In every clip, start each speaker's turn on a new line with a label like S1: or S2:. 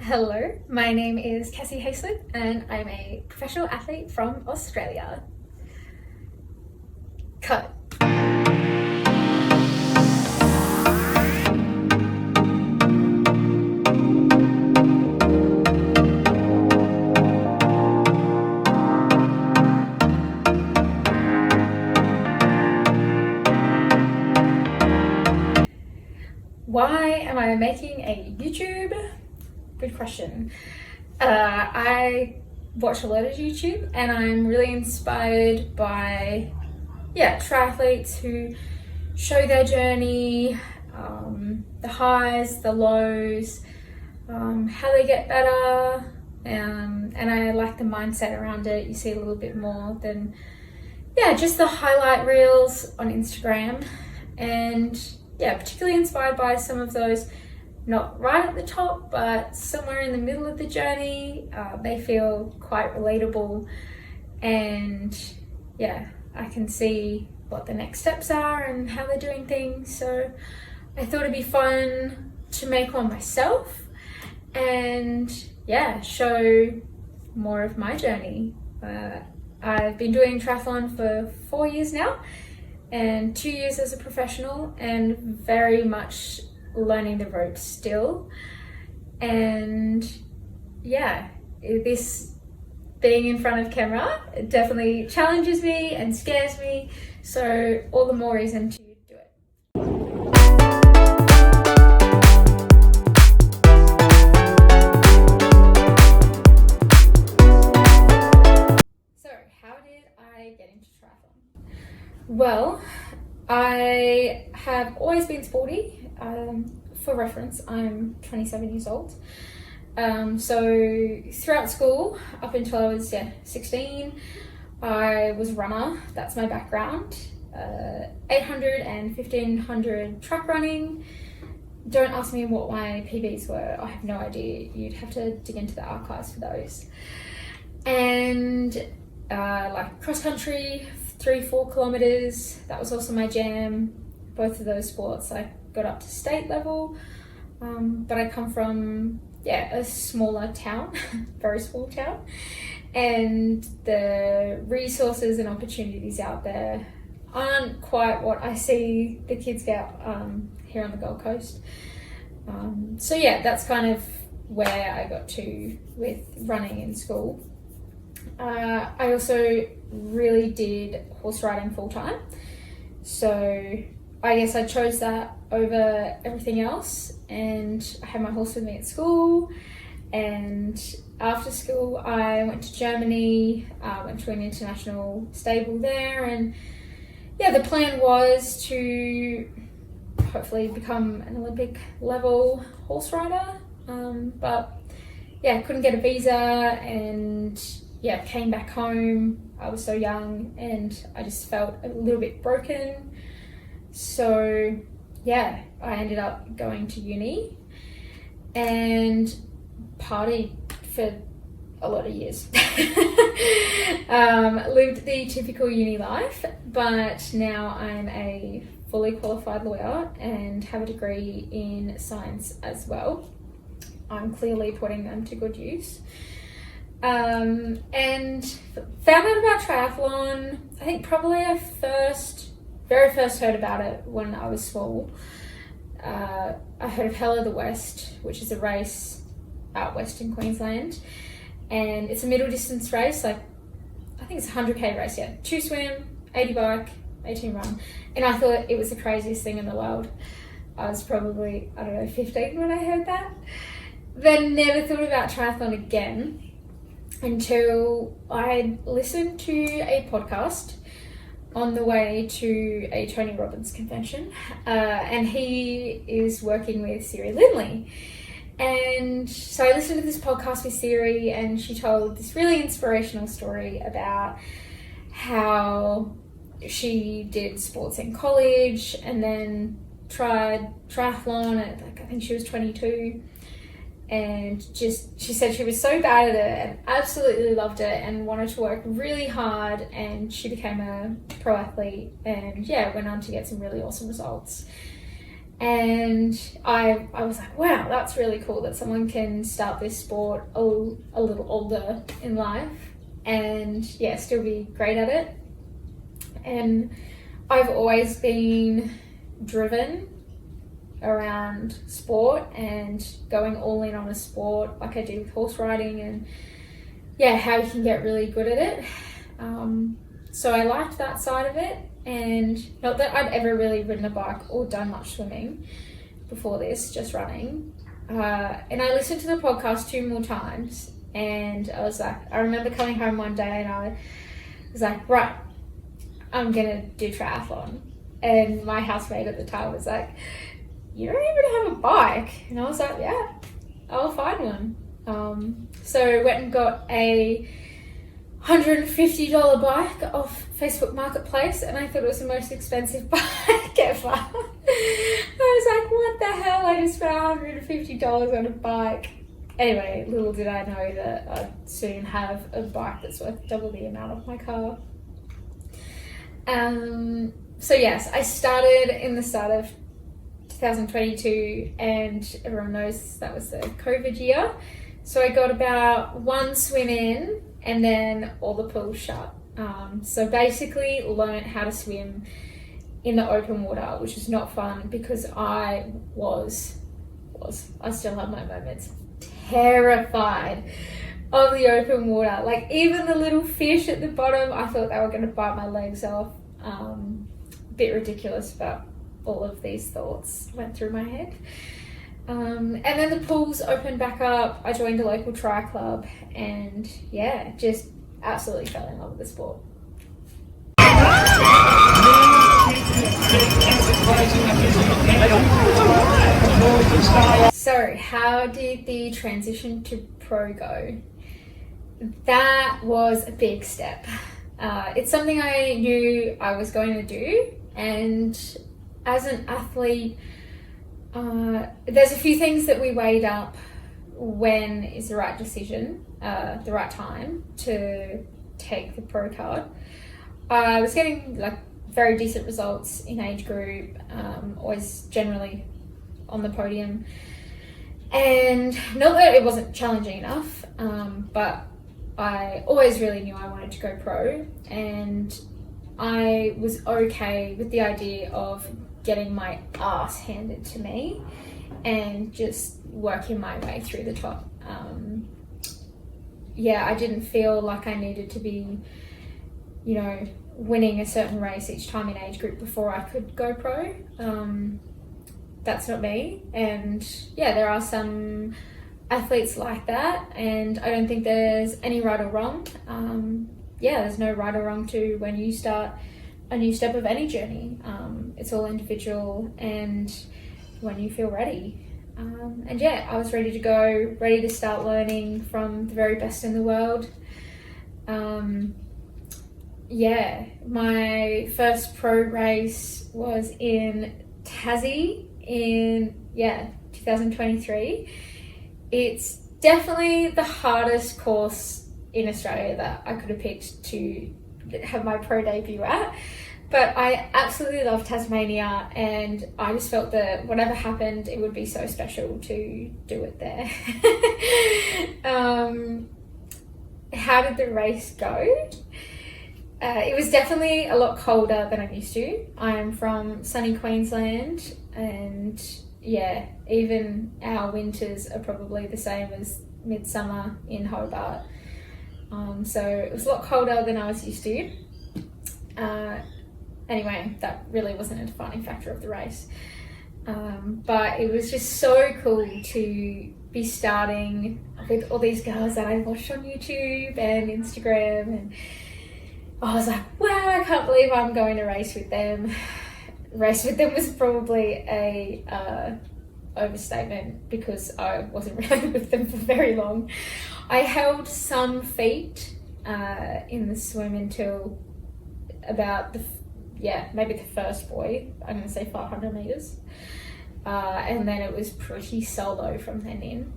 S1: Hello, my name is Cassie Heaslip and I'm a professional athlete from Australia. Cut. Why am I making a YouTube? Good question. I watch a lot of YouTube and I'm really inspired by triathletes who show their journey, the highs, the lows, how they get better, and I like the mindset around it. You see a little bit more than just the highlight reels on Instagram, and particularly inspired by some of those not right at the top but somewhere in the middle of the journey. They feel quite relatable, and I can see what the next steps are and how they're doing things. So I thought it'd be fun to make one myself and show more of my journey. I've been doing triathlon for 4 years now and 2 years as a professional, and very much learning the ropes still. And this being in front of camera, it definitely challenges me and scares me, so all the more reason to do it. So how did I get into triathlon? Well, I have always been sporty. For reference, I'm 27 years old. So throughout school, up until I was 16, I was a runner. That's my background. 800 and 1500 track running. Don't ask me what my PBs were. I have no idea. You'd have to dig into the archives for those. And like cross country, 3-4 kilometers. That was also my jam. Both of those sports I got up to state level. But I come from a smaller town, very small town, and the resources and opportunities out there aren't quite what I see the kids get here on the Gold Coast. So that's kind of where I got to with running in school. I also really did horse riding full time, so I guess I chose that over everything else, and I had my horse with me at school. And after school I went to Germany, went to an international stable there, and the plan was to hopefully become an Olympic level horse rider, but couldn't get a visa, and came back home. I was so young and I just felt a little bit broken. So I ended up going to uni and partied for a lot of years. Lived the typical uni life, but now I'm a fully qualified lawyer and have a degree in science as well. I'm clearly putting them to good use. And found out about triathlon, I think probably I very first heard about it when I was small. I heard of Hell of the West, which is a race out west in Queensland, and it's a middle distance race. Like, I think it's a 100k race, 2 swim, 80 bike, 18 run, and I thought it was the craziest thing in the world. I was probably, 15 when I heard that. Then never thought about triathlon again until I listened to a podcast on the way to a Tony Robbins convention, and he is working with Siri Lindley. And so I listened to this podcast with Siri, and she told this really inspirational story about how she did sports in college and then tried triathlon at, I think she was 22. And she said she was so bad at it and absolutely loved it and wanted to work really hard, and she became a pro athlete and went on to get some really awesome results. And I was like, wow, that's really cool that someone can start this sport a little older in life and yeah, still be great at it. And I've always been driven around sport and going all in on a sport like I did with horse riding, and yeah, how you can get really good at it. So I liked that side of it, and not that I'd ever really ridden a bike or done much swimming before this, just running. And I listened to the podcast 2 more times, and I was like, I remember coming home one day and I was like, right, I'm gonna do triathlon. And my housemate at the time was like, you don't even have a bike. And I was like, yeah, I'll find one. So went and got a $150 bike off Facebook Marketplace, and I thought it was the most expensive bike ever. I was like, what the hell? I just spent $150 on a bike. Anyway, little did I know that I'd soon have a bike that's worth double the amount of my car. So yes, I started in the start of 2022, and everyone knows that was the COVID year. So I got about 1 swim in, and then all the pools shut. So basically learned how to swim in the open water, which is not fun because I still have my moments, terrified of the open water. Like even the little fish at the bottom, I thought they were going to bite my legs off. Bit ridiculous, but all of these thoughts went through my head. And then the pools opened back up. I joined a local tri club, and yeah, just absolutely fell in love with the sport. So how did the transition to pro go? That was a big step. It's something I knew I was going to do, and as an athlete, there's a few things that we weighed up when is the right decision, the right time to take the pro card. I was getting like very decent results in age group, always generally on the podium, and not that it wasn't challenging enough, but I always really knew I wanted to go pro, and I was okay with the idea of getting my ass handed to me and just working my way through the top. I didn't feel like I needed to be, winning a certain race each time in age group before I could go pro. That's not me. And yeah, there are some athletes like that, and I don't think there's any right or wrong. There's no right or wrong to when you start a new step of any journey. It's all individual, and when you feel ready. I was ready to go, ready to start learning from the very best in the world. My first pro race was in Tassie in 2023. It's definitely the hardest course in Australia that I could have picked to have my pro debut at, but I absolutely love Tasmania, and I just felt that whatever happened, it would be so special to do it there. How did the race go? It was definitely a lot colder than I'm used to. I'm from sunny Queensland, and yeah, even our winters are probably the same as midsummer in Hobart. So it was a lot colder than I was used to. Anyway, that really wasn't a defining factor of the race. But it was just so cool to be starting with all these girls that I watched on YouTube and Instagram, and I was like, wow, I can't believe I'm going to race with them. Race with them was probably a overstatement because I wasn't really with them for very long. I held some feet in the swim until about maybe the first buoy. I'm going to say 500 meters. And then it was pretty solo from then in.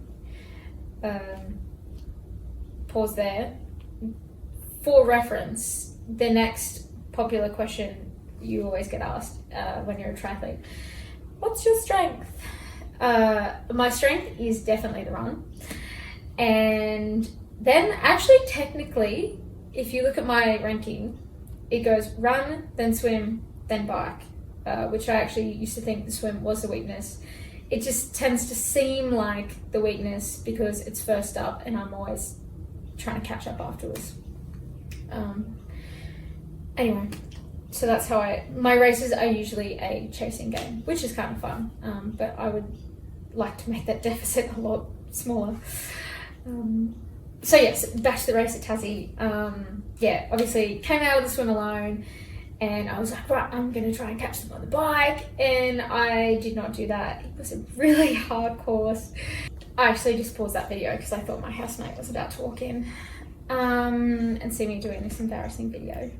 S1: Pause there. For reference, the next popular question you always get asked when you're a triathlete, what's your strength? My strength is definitely the run. And then actually technically, if you look at my ranking, it goes run, then swim, then bike, which I actually used to think the swim was the weakness. It just tends to seem like the weakness because it's first up and I'm always trying to catch up afterwards. Anyway, so that's how my races are usually a chasing game, which is kind of fun, but I would like to make that deficit a lot smaller. So yes, back to the race at Tassie. Yeah, obviously came out of the swim alone and I was like, right, I'm going to try and catch them on the bike, and I did not do that. It was a really hard course. I actually just paused that video because I thought my housemate was about to walk in and see me doing this embarrassing video.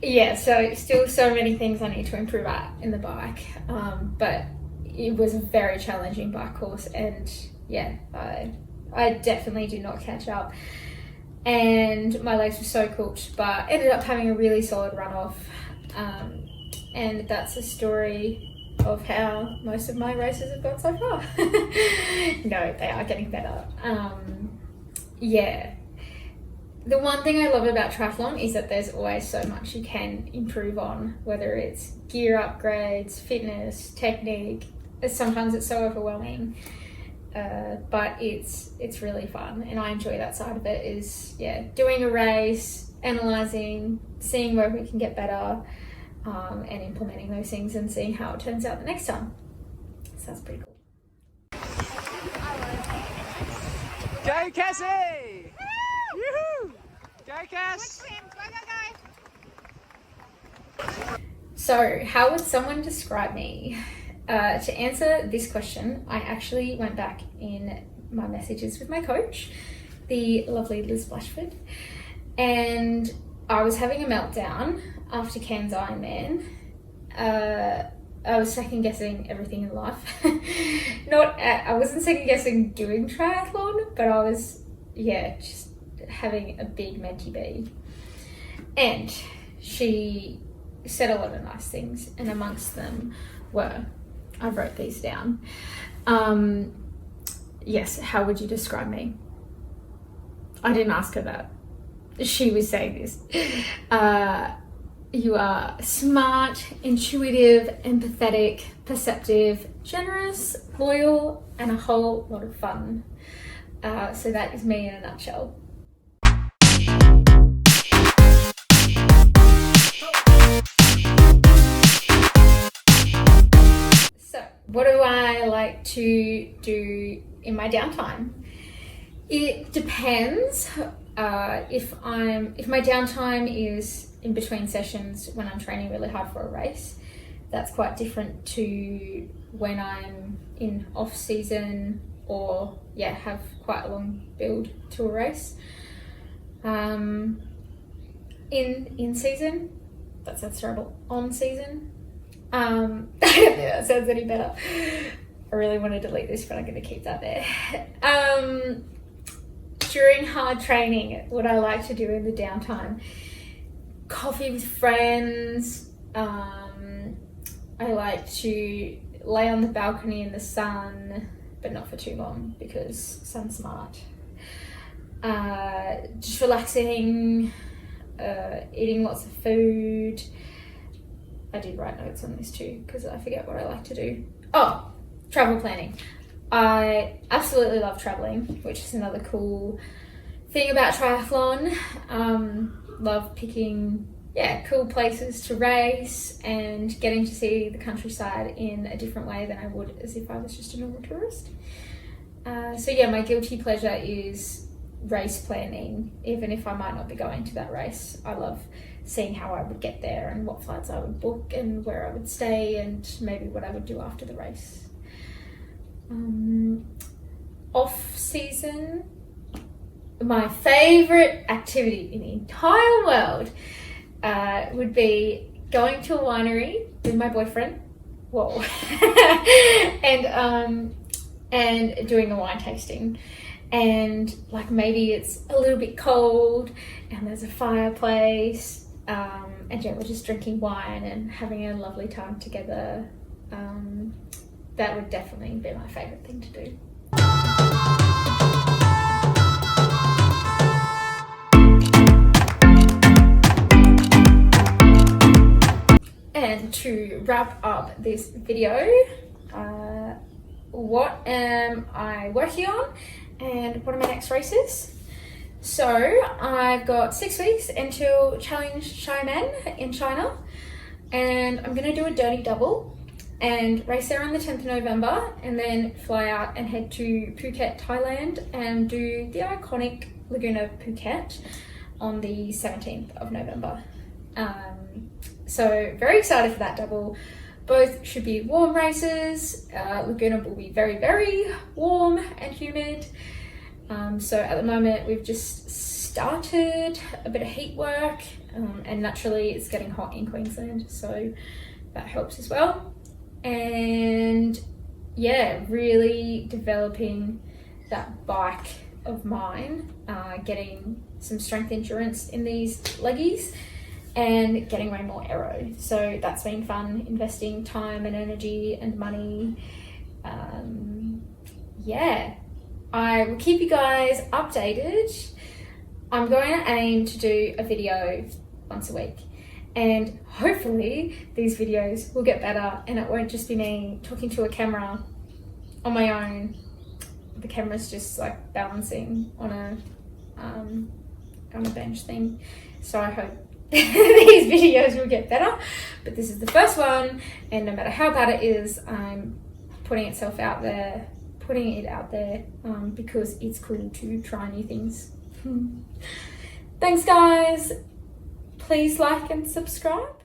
S1: Yeah, so still so many things I need to improve at in the bike, but it was a very challenging bike course, and yeah, I definitely did not catch up, and my legs were so cooked, but ended up having a really solid run off, and that's the story of how most of my races have gone so far. No, they are getting better. Yeah. The one thing I love about triathlon is that there's always so much you can improve on, whether it's gear upgrades, fitness, technique. Sometimes it's so overwhelming, but it's really fun, and I enjoy that side of it. Is doing a race, analysing, seeing where we can get better, and implementing those things and seeing how it turns out the next time. So that's pretty cool.
S2: Go Cassie! Woohoo! Go Cass!
S1: Go. So, how would someone describe me? To answer this question, I actually went back in my messages with my coach, the lovely Liz Blashford, and I was having a meltdown after Cairns Ironman. I was second guessing everything in life. I wasn't second guessing doing triathlon, but I was, just having a big mentee bee. And she said a lot of nice things, and amongst them were, I wrote these down. Yes, how would you describe me? I didn't ask her that. She was saying this. You are smart, intuitive, empathetic, perceptive, generous, loyal, and a whole lot of fun. So that is me in a nutshell. So, what do I like to do in my downtime? It depends. If my downtime is in between sessions when I'm training really hard for a race, that's quite different to when I'm in off season or have quite a long build to a race. In season, that sounds terrible. On season, I don't think that sounds any better. I really want to delete this, but I'm going to keep that there. During hard training, what I like to do in the downtime, coffee with friends. I like to lay on the balcony in the sun, but not for too long because sun's smart. Just relaxing, eating lots of food. I did write notes on this too because I forget what I like to do. Oh, travel planning. I absolutely love traveling, which is another cool thing about triathlon. Love picking cool places to race and getting to see the countryside in a different way than I would as if I was just a normal tourist. So my guilty pleasure is race planning, even if I might not be going to that race. I love seeing how I would get there and what flights I would book and where I would stay and maybe what I would do after the race. Off season, my favorite activity in the entire world would be going to a winery with my boyfriend. Whoa. and doing a wine tasting. And maybe it's a little bit cold and there's a fireplace And yeah, we're just drinking wine and having a lovely time together. That would definitely be my favourite thing to do. And to wrap up this video, what am I working on and what are my next races? So I've got 6 weeks until Challenge Xiamen in China, and I'm going to do a dirty double and race there on the 10th of November, and then fly out and head to Phuket, Thailand, and do the iconic Laguna Phuket on the 17th of November. So very excited for that double. Both should be warm races. Laguna will be very, very warm and humid. So at the moment we've just started a bit of heat work, and naturally it's getting hot in Queensland, so that helps as well. And yeah, really developing that bike of mine, getting some strength endurance in these leggies and getting way more aero. So that's been fun, investing time and energy and money. Yeah, I will keep you guys updated. I'm going to aim to do a video once a week, and hopefully these videos will get better and it won't just be me talking to a camera on my own. The camera's just like balancing on a bench thing. So I hope these videos will get better, but this is the first one, and no matter how bad it is, I'm putting it out there because it's cool to try new things. Thanks guys, please like and subscribe.